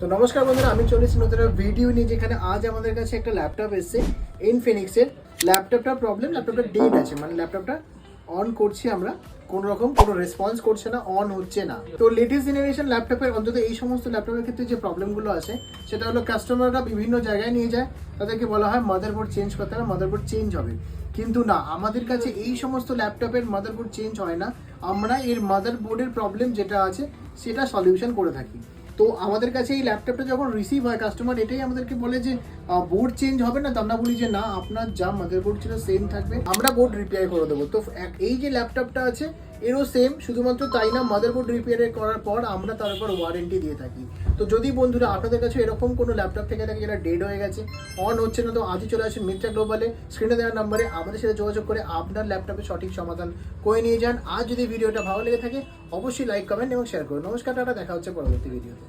তো নমস্কার বন্ধুরা, আমি চলে এসেছি নতুন একটা ভিডিও নিয়ে, যেখানে আজ আমাদের কাছে একটা ল্যাপটপ এসেছে ইনফিনিক্সের। ল্যাপটপটার প্রবলেম, ল্যাপটপটা ডেড আছে, মানে ল্যাপটপটা অন করছি আমরা, কোনো রেসপন্স করছে না, অন হচ্ছে না। তো লেটেস্ট জেনারেশন ল্যাপটপের, অন্তত এই সমস্ত ল্যাপটপের ক্ষেত্রে যে প্রবলেমগুলো আছে সেটা হলো কাস্টমাররা বিভিন্ন জায়গায় নিয়ে যায়, তাদেরকে বলা হয় মাদারবোর্ড চেঞ্জ করতে হবে, মাদারবোর্ড চেঞ্জ হবে। কিন্তু না, আমাদের কাছে এই সমস্ত ল্যাপটপের মাদারবোর্ড চেঞ্জ হয় না, আমরা এর মাদারবোর্ডের প্রবলেম যেটা আছে সেটা সলিউশন করে থাকি। তো আমাদের কাছে এই ল্যাপটপটা যখন রিসিভ হয়, কাস্টমার এটাই আমাদেরকে বলে যে বোর্ড চেঞ্জ হবে না। তো আমরা বলি যে না, আপনার যা মাদারবোর্ড ছিল সেম থাকবে, আমরা বোর্ড রিপেয়ার করে দেবো। তো এই যে ল্যাপটপটা আছে এরও সেম, শুধুমাত্র তাই না, মাদারবোর্ড রিপেয়ার করার পর আমরা তার উপর ওয়ারেন্টি দিয়ে থাকি। তো যদি বন্ধুরা আপনাদের কাছে এরকম কোনো ল্যাপটপ থেকে থাকে যেটা ডেড হয়ে গেছে, অন হচ্ছে না, তো আজই চলে আসুন মিত্রা গ্লোবালে, স্ক্রিনে দেওয়ার নাম্বারে আমাদের সাথে যোগাযোগ করে আপনার ল্যাপটপের সঠিক সমাধান করে নিয়ে যান। আর যদি ভিডিওটা ভালো লেগে থাকে অবশ্যই লাইক, কমেন্ট এবং শেয়ার করুন। নমস্কার, টাটা, দেখা হচ্ছে পরবর্তী ভিডিওতে।